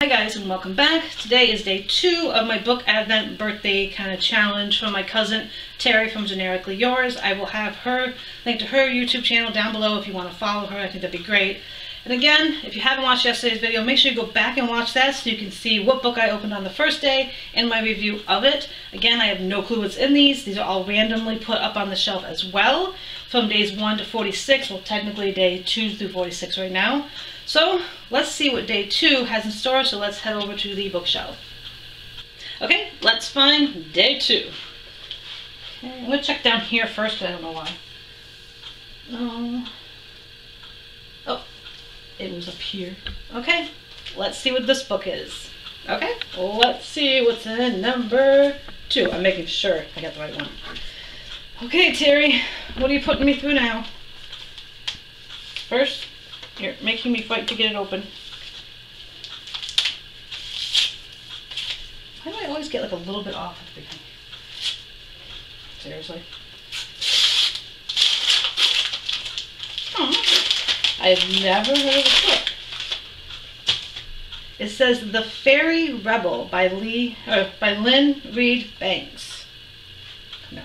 Hi guys, and welcome back. Today is day 2 of my book advent birthday kind of challenge from my cousin Terry from Generically Yours. I will have her link to her YouTube channel down below if you want to follow her. I think that'd be great. And again, if you haven't watched yesterday's video, make sure you go back and watch that so you can see what book I opened on the first day and my review of it. Again, I have no clue what's in these. These are all randomly put up on the shelf as well from days 1 to 46. Well, technically day 2 through 46 right now. So let's see what day 2 has in store, so let's head over to the bookshelf. Okay, let's find day 2. Okay, I'm going to check down here first, but I don't know why. Oh, it was up here. Okay, let's see what this book is. Okay, let's see what's in number 2. I'm making sure I got the right one. Okay, Terry, what are you putting me through now? First, you're making me fight to get it open. Why do I always get like a little bit off at the beginning? Seriously? Oh, I've never heard of this book. It says The Fairy Rebel by Lynn Reed Banks. No,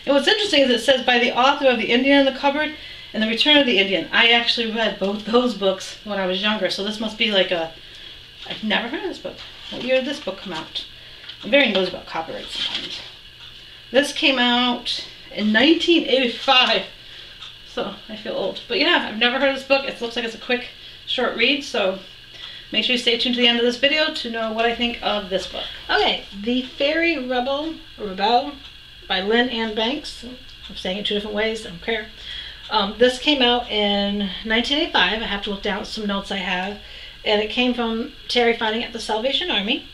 and what's interesting is it says by the author of The Indian in the Cupboard and The Return of the Indian. I actually read both those books when I was younger, so this must be like a... I've never heard of this book. What year did this book come out? I'm very nosy about copyright sometimes. This came out in 1985, so I feel old. But yeah, I've never heard of this book. It looks like it's a quick, short read, so make sure you stay tuned to the end of this video to know what I think of this book. Okay, The Fairy Rebel by Lynn Ann Banks. I'm saying it 2 different ways, I don't care. This came out in 1985. I have to look down at some notes I have. And it came from Terry finding it at the Salvation Army.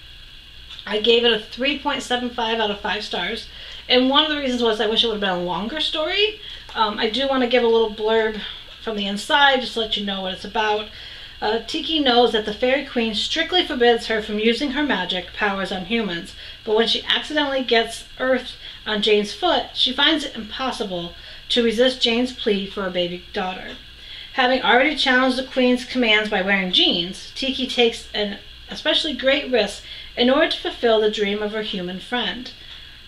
I gave it a 3.75 out of 5 stars. And one of the reasons was I wish it would have been a longer story. I do want to give a little blurb from the inside, just to let you know what it's about. Tiki knows that the Fairy Queen strictly forbids her from using her magic powers on humans, but when she accidentally gets Earth on Jane's foot, she finds it impossible to resist Jane's plea for a baby daughter. Having already challenged the Queen's commands by wearing jeans, Tiki takes an especially great risk in order to fulfill the dream of her human friend.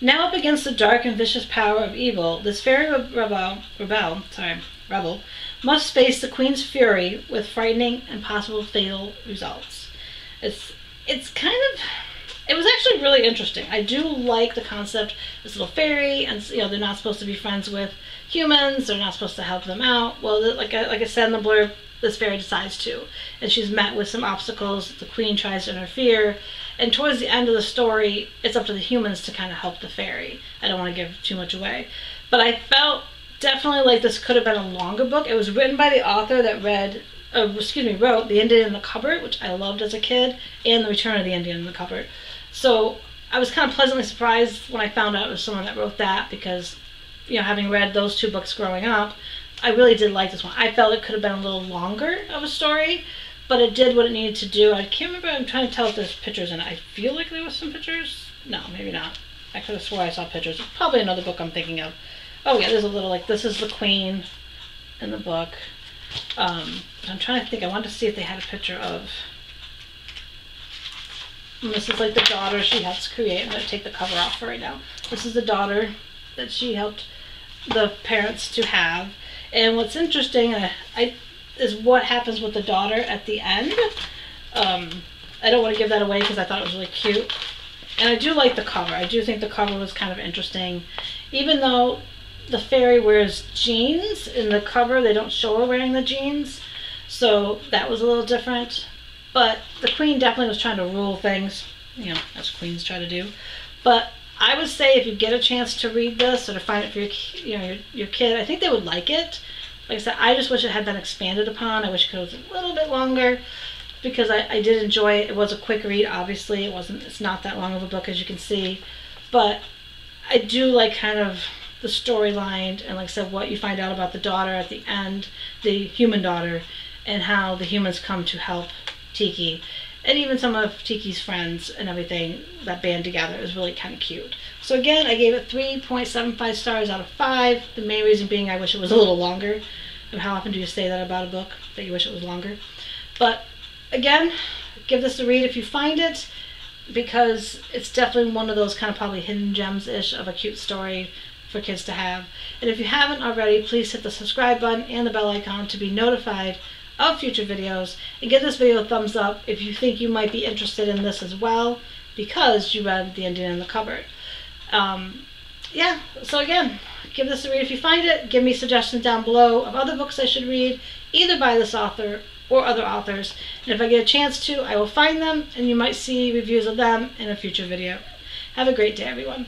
Now up against the dark and vicious power of evil, this fairy rebel must face the Queen's fury with frightening and possible fatal results. It was actually really interesting. I do like the concept, this little fairy, and you know, they're not supposed to be friends with humans, they're not supposed to help them out. Well, like I said in the blurb, this fairy decides to, and she's met with some obstacles. The Queen tries to interfere, and towards the end of the story, it's up to the humans to kind of help the fairy. I don't want to give too much away, but I felt definitely like this could have been a longer book. It was written by the author that wrote The Indian in the Cupboard, which I loved as a kid, and The Return of the Indian in the Cupboard. So I was kind of pleasantly surprised when I found out it was someone that wrote that, because, you know, having read those 2 books growing up, I really did like this one. I felt it could have been a little longer of a story, but it did what it needed to do. I can't remember, I'm trying to tell if there's pictures in it. I feel like there was some pictures. No, maybe not. I could have swore I saw pictures. Probably another book I'm thinking of. Oh yeah, there's a little, like, this is the Queen in the book. I'm trying to think. I wanted to see if they had a picture of... And this is like the daughter she helps create. I'm going to take the cover off for right now. This is the daughter that she helped the parents to have. And what's interesting is what happens with the daughter at the end. I don't want to give that away because I thought it was really cute. And I do like the cover. I do think the cover was kind of interesting. Even though the fairy wears jeans in the cover, they don't show her wearing the jeans. So that was a little different. But the Queen definitely was trying to rule things, you know, as queens try to do. But I would say if you get a chance to read this or to find it for your kid, I think they would like it. Like I said, I just wish it had been expanded upon. I wish it could have been a little bit longer, because I did enjoy it. It was a quick read, obviously. It's not that long of a book, as you can see. But I do like kind of the storyline, and like I said, what you find out about the daughter at the end, the human daughter, and how the humans come to help Tiki, and even some of Tiki's friends and everything that band together is really kind of cute. So again, I gave it 3.75 stars out of 5. The main reason being I wish it was a little longer. And how often do you say that about a book, that you wish it was longer? But again, give this a read if you find it, because it's definitely one of those kind of probably hidden gems-ish of a cute story for kids to have. And if you haven't already, please hit the subscribe button and the bell icon to be notified of future videos, and give this video a thumbs up if you think you might be interested in this as well because you read The Indian in the Cupboard. Yeah, so again, give this a read if you find it. Give me suggestions down below of other books I should read, either by this author or other authors. And if I get a chance to, I will find them, and you might see reviews of them in a future video. Have a great day, everyone.